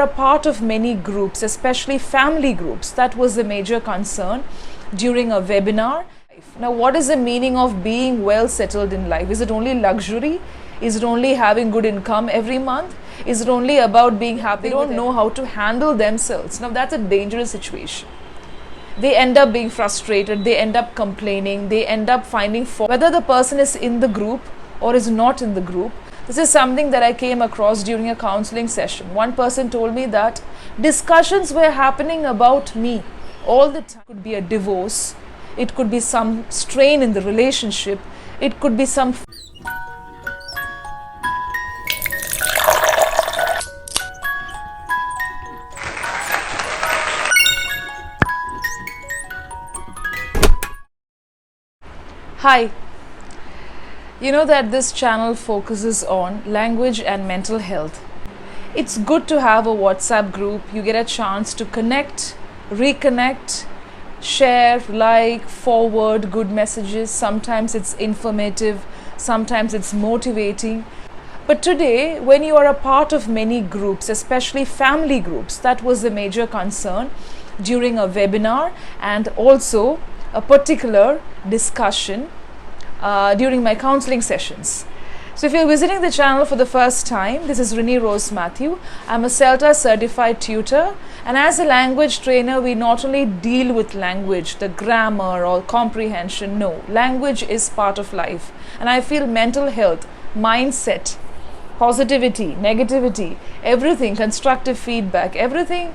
A part of many groups, especially family groups. That was the major concern during a webinar. Now, what is the meaning of being well settled in life? Is it only luxury? Is it only having good income every month? Is it only about being happy? They don't know how to handle themselves. Now, that's a dangerous situation. They end up being frustrated, they end up complaining, they end up finding fault, whether the person is in the group or is not in the group. This is something that I came across during a counseling session. One person told me that discussions were happening about me all the time. It could be a divorce, it could be some strain in the relationship, it could be some Hi, you know that this channel focuses on language and mental health. It's good to have a WhatsApp group. You get a chance to connect, reconnect, share, like, forward good messages. Sometimes it's informative, sometimes it's motivating. But today, when you are a part of many groups, especially family groups, that was the major concern during a webinar and also a particular discussion during my counseling sessions. So if you're visiting the channel for the first time, this is Rini Rose Matthew. I'm a CELTA certified tutor, and as a language trainer, we not only deal with language, the grammar or comprehension. No, language is part of life, and I feel mental health, mindset, positivity, negativity, everything, constructive feedback, everything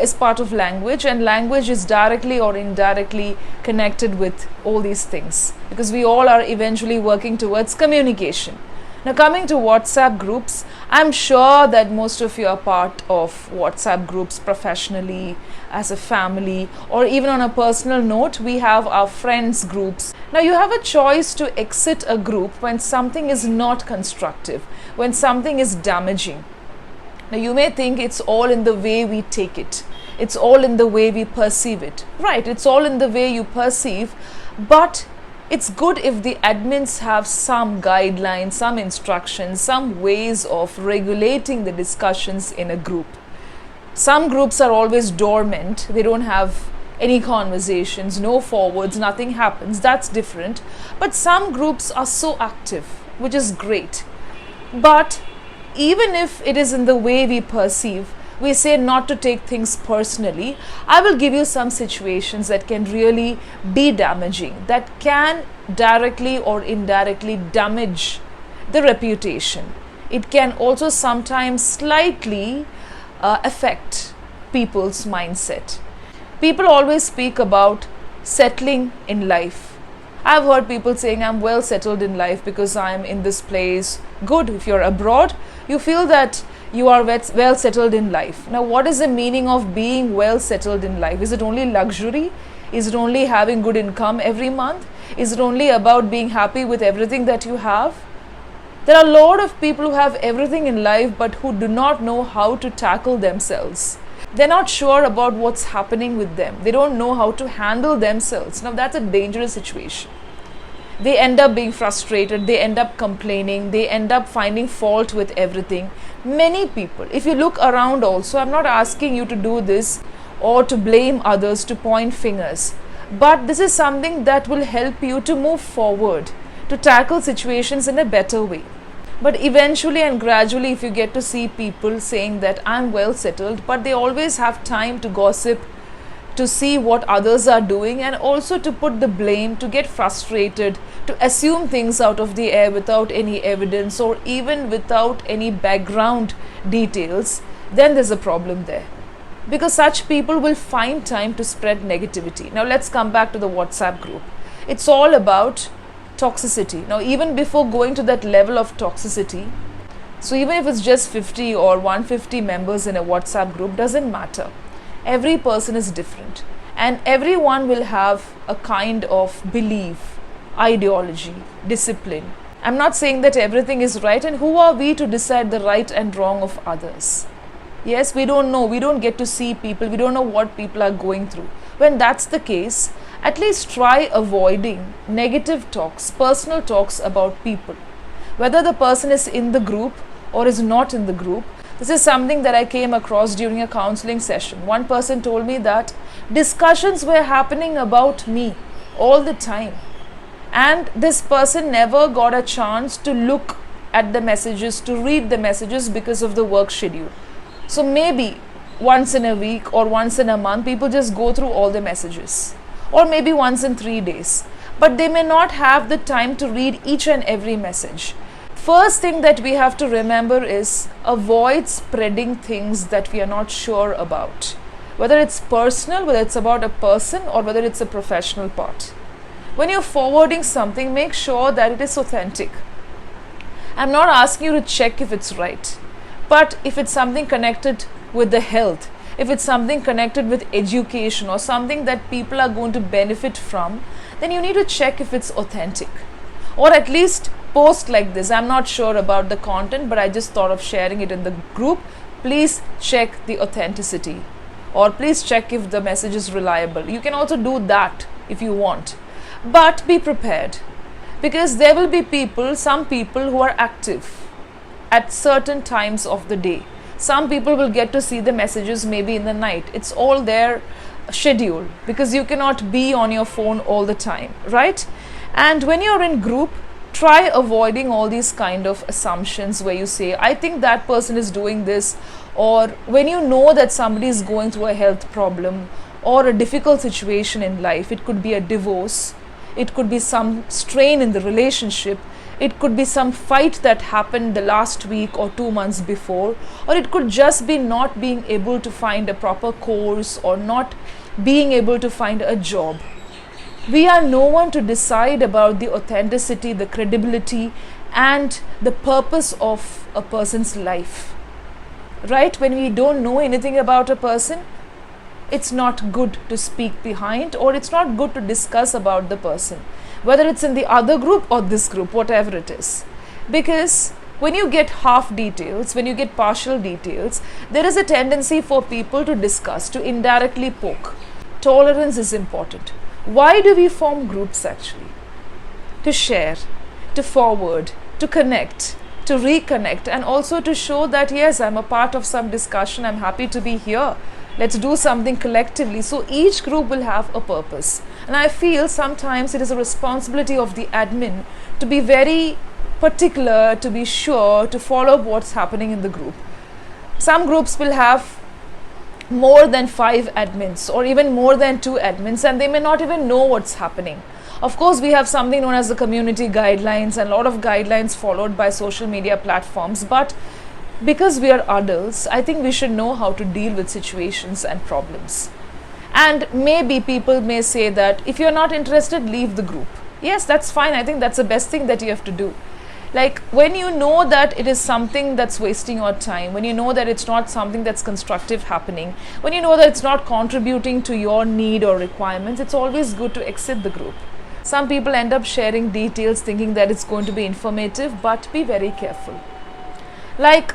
is part of language, and language is directly or indirectly connected with all these things because we all are eventually working towards communication. Now, coming to WhatsApp groups, I'm sure that most of you are part of WhatsApp groups professionally, as a family, or even on a personal note, we have our friends groups. Now, you have a choice to exit a group when something is not constructive, when something is damaging. Now, you may think it's all in the way we take it. It's all in the way we perceive it. Right, it's all in the way you perceive, but it's good if the admins have some guidelines, some instructions, some ways of regulating the discussions in a group. Some groups are always dormant. They don't have any conversations, no forwards, nothing happens. That's different. But some groups are so active, which is great. But even if it is in the way we perceive, we say not to take things personally. I will give you some situations that can really be damaging, that can directly or indirectly damage the reputation. It can also sometimes slightly affect people's mindset. People always speak about settling in life. I've heard people saying, I'm well settled in life because I'm in this place. Good, if you're abroad, you feel that you are well settled in life. Now, what is the meaning of being well settled in life? Is it only luxury? Is it only having good income every month? Is it only about being happy with everything that you have? There are a lot of people who have everything in life but who do not know how to tackle themselves. They're not sure about what's happening with them. They don't know how to handle themselves. Now, that's a dangerous situation. They end up being frustrated, they end up complaining, they end up finding fault with everything. Many people, if you look around also, I'm not asking you to do this or to blame others, to point fingers, but this is something that will help you to move forward, to tackle situations in a better way. But eventually and gradually, if you get to see people saying that I'm well settled, but they always have time to gossip, to see what others are doing, and also to put the blame, to get frustrated, to assume things out of the air without any evidence or even without any background details, then there's a problem there. Because such people will find time to spread negativity. Now, let's come back to the WhatsApp group. It's all about toxicity. Now, even before going to that level of toxicity, so even if it's just 50 or 150 members in a WhatsApp group, doesn't matter. Every person is different, and everyone will have a kind of belief, ideology, discipline. I'm not saying that everything is right, and who are we to decide the right and wrong of others? Yes, we don't know. We don't get to see people. We don't know what people are going through. When that's the case, at least try avoiding negative talks, personal talks about people. Whether the person is in the group or is not in the group, This is something that I came across during a counseling session. One person told me that discussions were happening about me all the time, and this person never got a chance to look at the messages, to read the messages because of the work schedule. So maybe once in a week or once in a month, people just go through all the messages, or maybe once in 3 days, but they may not have the time to read each and every message. First thing that we have to remember is avoid spreading things that we are not sure about, whether it's personal, whether it's about a person, or whether it's a professional part. When you're forwarding something, make sure that it is authentic. I'm not asking you to check if it's right, but if it's something connected with the health, if it's something connected with education or something that people are going to benefit from, then you need to check if it's authentic, or at least post like this. I'm not sure about the content, but I just thought of sharing it in the group. Please check the authenticity, or please check if the message is reliable. You can also do that if you want, but be prepared, because there will be people, some people who are active at certain times of the day. Some people will get to see the messages maybe in the night. It's all their schedule, because you cannot be on your phone all the time, right? And when you're in group, try avoiding all these kind of assumptions where you say, I think that person is doing this, or when you know that somebody is going through a health problem or a difficult situation in life. It could be a divorce, it could be some strain in the relationship, it could be some fight that happened the last week or 2 months before, or it could just be not being able to find a proper course or not being able to find a job. We are no one to decide about the authenticity, the credibility, and the purpose of a person's life, right? When we don't know anything about a person, it's not good to speak behind, or it's not good to discuss about the person, whether it's in the other group or this group, whatever it is. Because when you get half details, when you get partial details, there is a tendency for people to discuss, to indirectly poke. Tolerance is important. Why do we form groups actually? To share, to forward, to connect, to reconnect, and also to show that yes, I'm a part of some discussion, I'm happy to be here. Let's do something collectively. So each group will have a purpose. And I feel sometimes it is a responsibility of the admin to be very particular, to be sure, to follow what's happening in the group. Some groups will have more than 5 admins or even more than 2 admins, and they may not even know what's happening. Of course, we have something known as the community guidelines and a lot of guidelines followed by social media platforms, but because we are adults, I think we should know how to deal with situations and problems. And maybe people may say that if you're not interested, leave the group. Yes, that's fine. I think that's the best thing that you have to do. Like when you know that it is something that's wasting your time, when you know that it's not something that's constructive happening, when you know that it's not contributing to your need or requirements, it's always good to exit the group. Some people end up sharing details thinking that it's going to be informative, but be very careful. Like,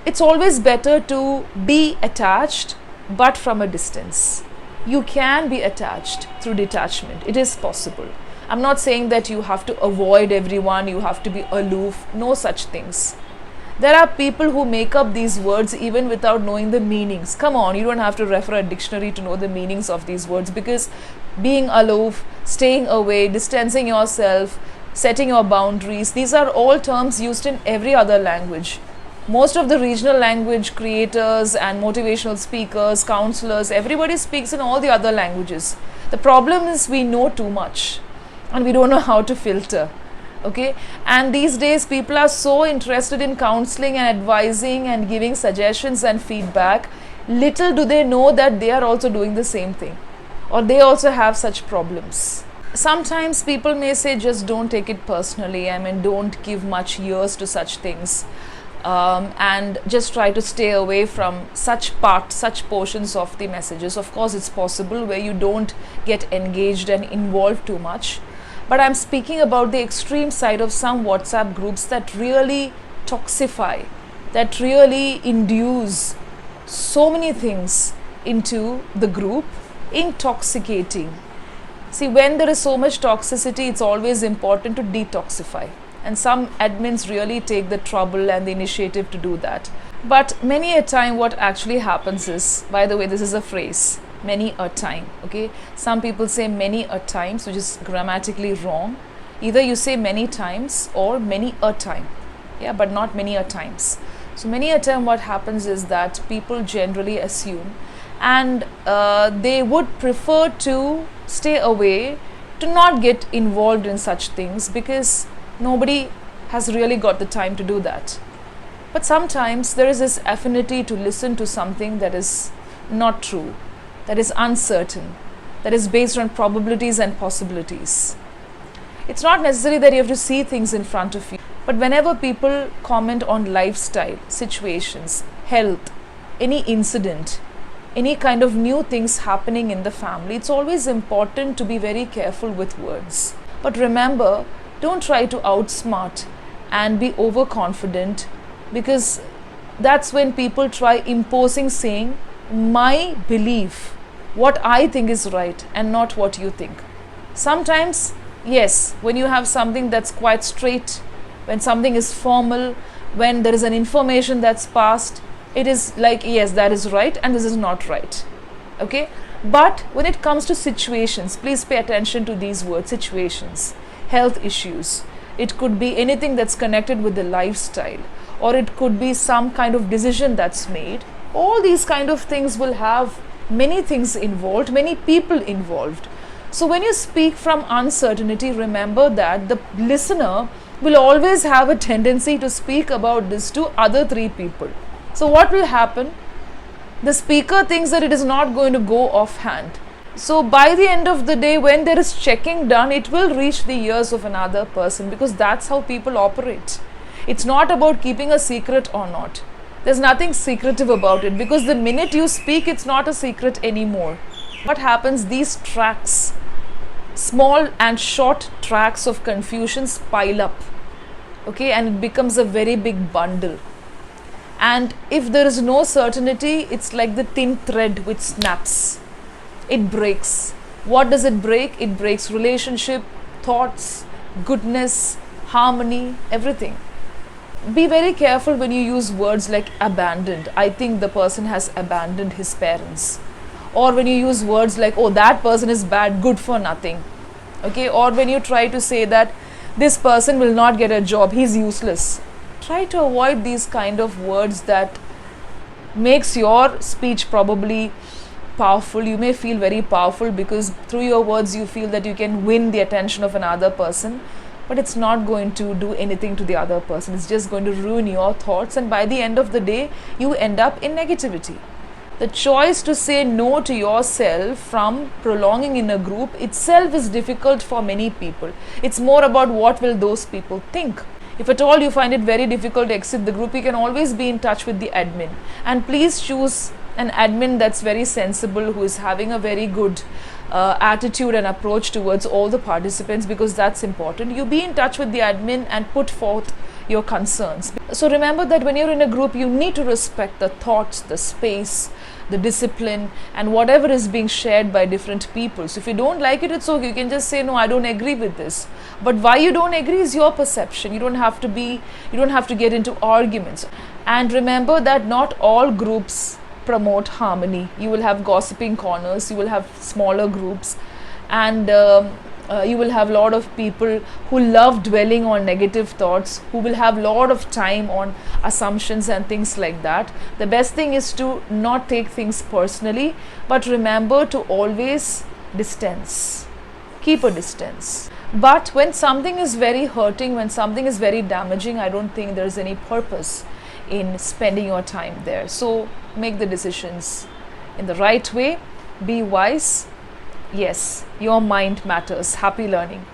it's always better to be attached, but from a distance. You can be attached through detachment. It is possible. I'm not saying that you have to avoid everyone, you have to be aloof, no such things. There are people who make up these words even without knowing the meanings. Come on, you don't have to refer a dictionary to know the meanings of these words, because being aloof, staying away, distancing yourself, setting your boundaries, these are all terms used in every other language. Most of the regional language creators and motivational speakers, counselors, everybody speaks in all the other languages. The problem is we know too much and we don't know how to filter. Okay, and these days people are so interested in counseling and advising and giving suggestions and feedback. Little do they know that they are also doing the same thing, or they also have such problems. Sometimes people may say, just don't take it personally. I mean, don't give much ears to such things. And just try to stay away from such portions of the messages. Of course, it's possible where you don't get engaged and involved too much. But I'm speaking about the extreme side of some WhatsApp groups that really toxify, that really induce so many things into the group, intoxicating. See, when there is so much toxicity, it's always important to detoxify. And some admins really take the trouble and the initiative to do that. But many a time what actually happens is, by the way, this is a phrase, many a time, okay? Some people say many a times, which is grammatically wrong. Either you say many times or many a time, yeah, but not many a times. So many a time what happens is that people generally assume, and they would prefer to stay away, to not get involved in such things, because nobody has really got the time to do that. But sometimes there is this affinity to listen to something that is not true, that is uncertain, that is based on probabilities and possibilities. It's not necessary that you have to see things in front of you, but whenever people comment on lifestyle, situations, health, any incident, any kind of new things happening in the family, it's always important to be very careful with words. But remember, don't try to outsmart and be overconfident, because that's when people try imposing, saying, my belief, what I think is right and not what you think. Sometimes, yes, when you have something that's quite straight, when something is formal, when there is an information that's passed, it is like, yes, that is right and this is not right. Okay? But when it comes to situations, please pay attention to these words, situations, health issues. It could be anything that's connected with the lifestyle, or it could be some kind of decision that's made. All these kind of things will have many things involved, many people involved. So when you speak from uncertainty, remember that the listener will always have a tendency to speak about this to other three people. So what will happen? The speaker thinks that it is not going to go offhand. So by the end of the day, when there is checking done, it will reach the ears of another person, because that's how people operate. It's not about keeping a secret or not. There's nothing secretive about it, because the minute you speak, it's not a secret anymore. What happens? These tracks, small and short tracks of confusions pile up, okay, and it becomes a very big bundle. And if there is no certainty, it's like the thin thread which snaps. It breaks. What does it break? It breaks relationship, thoughts, goodness, harmony, everything. Be very careful when you use words like abandoned. I think the person has abandoned his parents. Or when you use words like, oh, that person is bad, good for nothing. Okay, or when you try to say that this person will not get a job, he's useless. Try to avoid these kind of words that makes your speech probably powerful. You may feel very powerful because through your words you feel that you can win the attention of another person, but it's not going to do anything to the other person. It's just going to ruin your thoughts, and by the end of the day you end up in negativity. The choice to say no to yourself from prolonging in a group itself is difficult for many people. It's more about what will those people think. If at all you find it very difficult to exit the group, you can always be in touch with the admin, and please choose an admin that's very sensible, who is having a very good attitude and approach towards all the participants, because that's important. You be in touch with the admin and put forth your concerns. So remember that when you're in a group, you need to respect the thoughts, the space, the discipline, and whatever is being shared by different people. So if you don't like it, it's okay. You can just say, no, I don't agree with this. But why you don't agree is your perception. You don't have to get into arguments. And remember that not all groups promote harmony. You will have gossiping corners, you will have smaller groups, and you will have a lot of people who love dwelling on negative thoughts, who will have a lot of time on assumptions and things like that. The best thing is to not take things personally, but remember to always distance. Keep a distance. But when something is very hurting, when something is very damaging, I don't think there's any purpose in spending your time there. So make the decisions in the right way. Be wise. Yes, your mind matters. Happy learning.